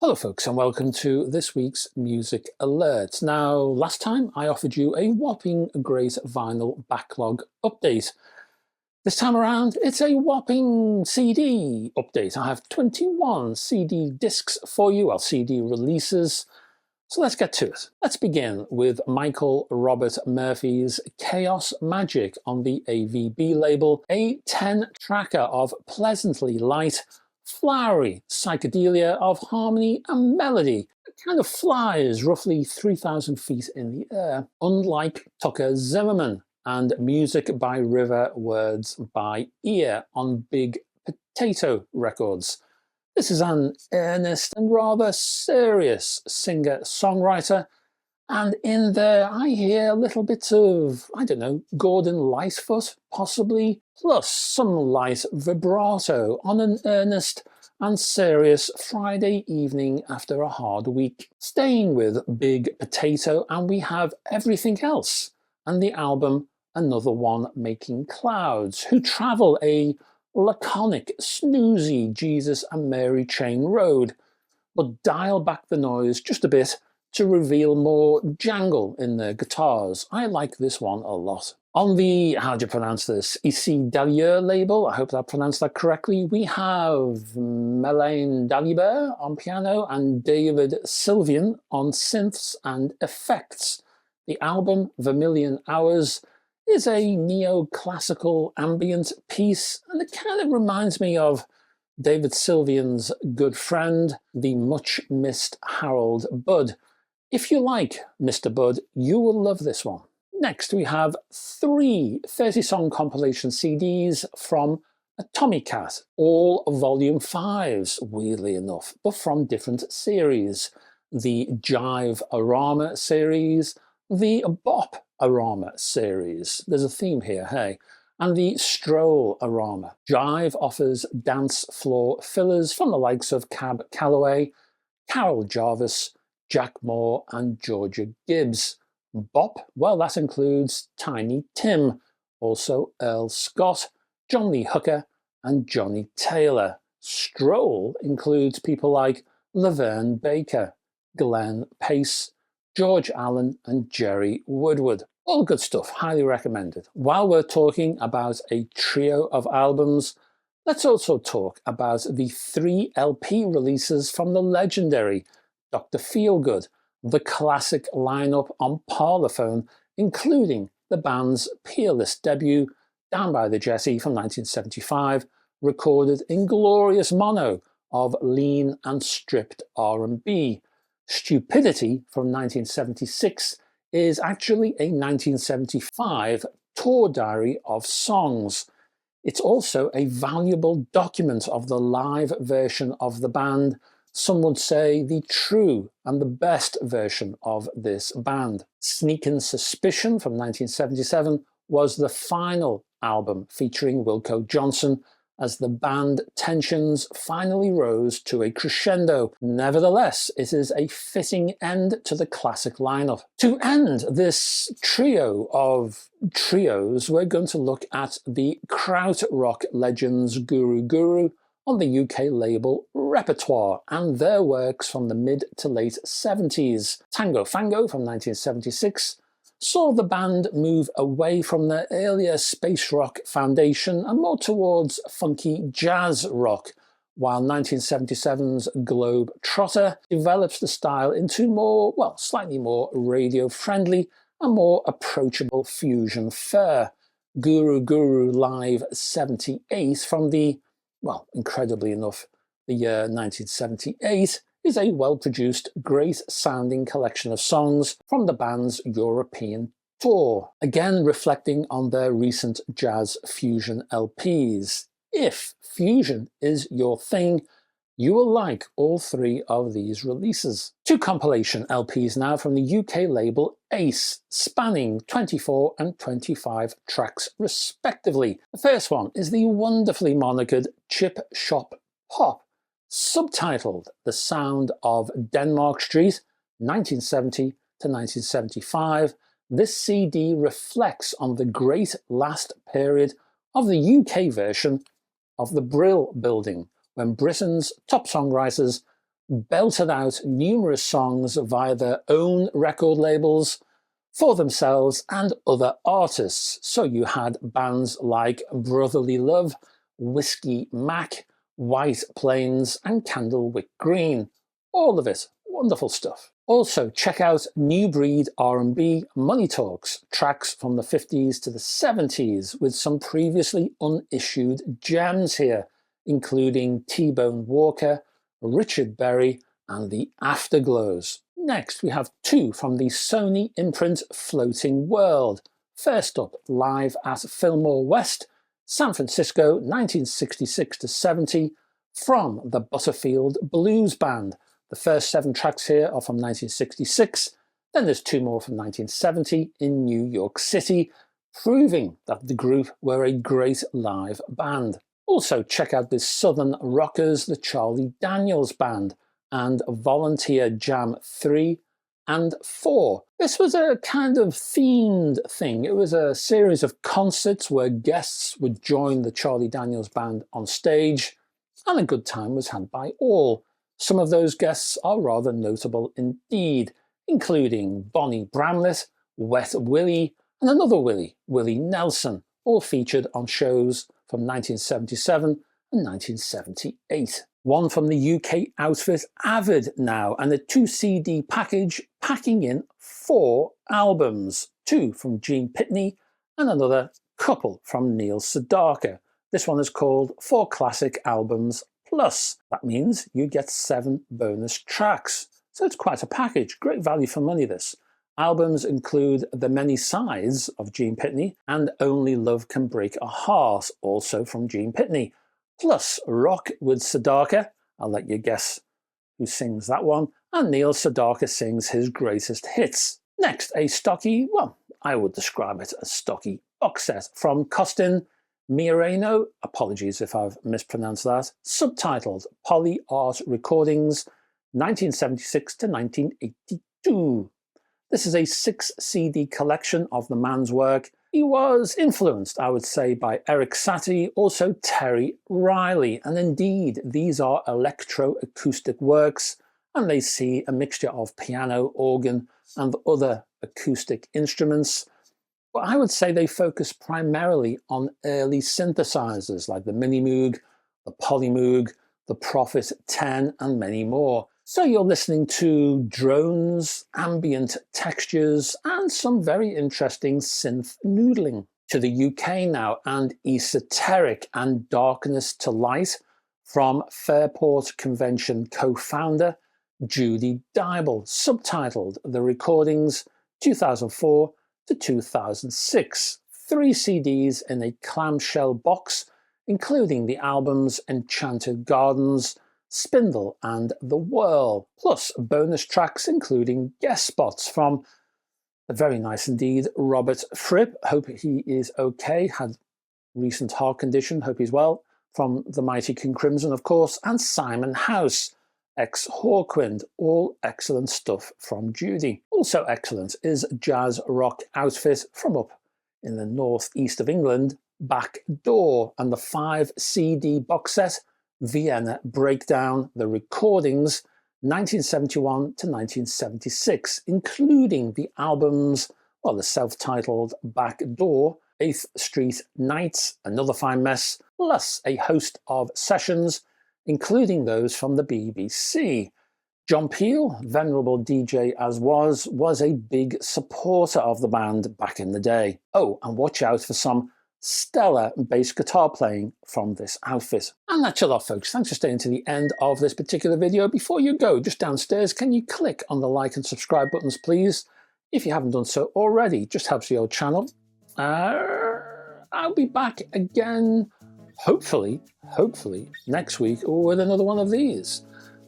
Hello folks, and welcome to this week's Music Alert. Now, last time I offered you a whopping great vinyl backlog update. This time around, it's a whopping CD update. I have 21 CD discs for you, well, CD releases. So let's get to it. Let's begin with Michael Robert Murphy's Chaos Magic on the AVB label, a 10-tracker of pleasantly light, flowery psychedelia of harmony and melody. It kind of flies roughly 3,000 feet in the air, unlike Tucker Zimmerman and Music by River, Words by Ear on Big Potato Records. This is an earnest and rather serious singer-songwriter, and in there I hear little bits of, I don't know, Gordon Lightfoot, possibly, plus some light vibrato on an earnest and serious Friday evening after a hard week. Staying with Big Potato, and we have Everything Else, and the album Another One Making Clouds, who travel a laconic, snoozy Jesus and Mary chain road, but dial back the noise just a bit to reveal more jangle in their guitars. I like this one a lot. On the, how do you pronounce this, Ici Dalier label, I hope I pronounced that correctly, we have Melaine Dalibert on piano and David Sylvian on synths and effects. The album Vermilion Hours is a neoclassical ambient piece, and it kind of reminds me of David Sylvian's good friend, the much-missed Harold Budd. If you like Mr. Budd, you will love this one. Next, we have three 30-song compilation CDs from Atomic Cat, all Volume 5s, weirdly enough, but from different series. The Jive Arama series, the Bop Arama series. There's a theme here, hey? And the Stroll Arama. Jive offers dance floor fillers from the likes of Cab Calloway, Carol Jarvis, Jack Moore and Georgia Gibbs. Bop, well, that includes Tiny Tim, also Earl Scott, John Lee Hooker and Johnny Taylor. Stroll includes people like Laverne Baker, Glenn Pace, George Allen and Jerry Woodward. All good stuff, highly recommended. While we're talking about a trio of albums, let's also talk about the 3 LP releases from the legendary Dr. Feelgood, the classic lineup on Parlophone, including the band's peerless debut, Down by the Jetty from 1975, recorded in glorious mono of lean and stripped R&B. Stupidity from 1976 is actually a 1975 tour diary of songs. It's also a valuable document of the live version of the band, some would say the true and the best version of this band. Sneakin' Suspicion from 1977 was the final album featuring Wilco Johnson, as the band tensions finally rose to a crescendo. Nevertheless, it is a fitting end to the classic lineup. To end this trio of trios, we're going to look at the krautrock legends Guru Guru on the UK label Repertoire, and their works from the mid to late 70s. Tango Fango from 1976 saw the band move away from their earlier space rock foundation and more towards funky jazz rock, while 1977's Globe Trotter develops the style into more, well, slightly more radio-friendly and more approachable fusion fare. Guru Guru Live 78 from the, well, incredibly enough, the year 1978, is a well-produced, great-sounding collection of songs from the band's European tour, again reflecting on their recent jazz fusion LPs. If fusion is your thing, you will like all 3 of these releases. 2 compilation LPs now from the UK label Ace, spanning 24 and 25 tracks respectively. The first one is the wonderfully monikered Chip Shop Pop, subtitled The Sound of Denmark Street, 1970 to 1975. This CD reflects on the great last period of the UK version of the Brill Building, when Britain's top songwriters belted out numerous songs via their own record labels, for themselves and other artists. So you had bands like Brotherly Love, Whiskey Mac, White Plains and Candlewick Green. All of it wonderful stuff. Also check out New Breed R&B Money Talks, tracks from the 50s to the 70s with some previously unissued gems here, including T-Bone Walker, Richard Berry and the Afterglows. Next we have two from the Sony imprint Floating World. First up, live at Fillmore West, San Francisco 1966 to 70 from the Butterfield Blues Band. The first 7 tracks here are from 1966, then there's 2 more from 1970 in New York City, proving that the group were a great live band. Also check out the Southern Rockers, the Charlie Daniels Band, and Volunteer Jam 3 and 4. This was a kind of themed thing. It was a series of concerts where guests would join the Charlie Daniels Band on stage, and a good time was had by all. Some of those guests are rather notable indeed, including Bonnie Bramlett, Wet Willie, and another Willie, Willie Nelson, all featured on shows from 1977 and 1978. One from the UK outfit Avid now, and a 2 CD package packing in 4 albums, 2 from Gene Pitney and another couple from Neil Sedaka. This one is called 4 Classic Albums Plus. That means you get 7 bonus tracks. So it's quite a package, great value for money this. Albums include The Many Sides of Gene Pitney and Only Love Can Break a Heart, also from Gene Pitney. Plus Rock with Sedaka, I'll let you guess who sings that one, and Neil Sedaka sings his greatest hits. Next, a stocky, well, I would describe it as stocky box set from Costin Miareno, apologies if I've mispronounced that, subtitled Poly Art Recordings 1976 to 1982. This is a 6 CD collection of the man's work. He was influenced, I would say, by Eric Satie, also Terry Riley, and indeed these are electroacoustic works, and they see a mixture of piano, organ and other acoustic instruments. But I would say they focus primarily on early synthesizers like the Minimoog, the Polymoog, the Prophet 10 and many more. So you're listening to drones, ambient textures, and some very interesting synth noodling. To the UK now, and Esoteric and Darkness to Light from Fairport Convention co-founder Judy Dybel, subtitled The Recordings 2004 to 2006. 3 CDs in a clamshell box, including the albums Enchanted Gardens, Spindle and The Whirl, plus bonus tracks including guest spots from the very nice indeed Robert Fripp, hope he is okay, had recent heart condition, hope he's well, from the mighty King Crimson of course, and Simon House, ex-Hawkwind, all excellent stuff from Judy. Also excellent is jazz rock outfit from up in the northeast of England, Back Door, and the 5 CD box set Vienna Breakdown, The Recordings 1971 to 1976, including the albums, well, the self-titled Back Door, 8th Street Nights, Another Fine Mess, plus a host of sessions, including those from the BBC. John Peel, venerable DJ as was a big supporter of the band back in the day. Oh, and watch out for some stellar bass guitar playing from this outfit. And that's a lot, folks. Thanks for staying to the end of this particular video. Before you go, just downstairs, can you click on the like and subscribe buttons, please? If you haven't done so already, just helps the old channel. I'll be back again, hopefully next week with another one of these.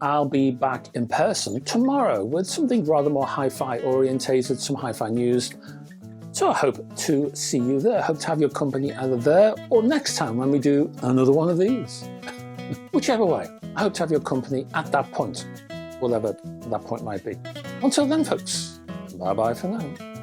I'll be back in person tomorrow with something rather more hi-fi orientated, some hi-fi news. So I hope to see you there. Hope to have your company either there or next time when we do another one of these. Whichever way, I hope to have your company at that point, whatever that point might be. Until then, folks, bye-bye for now.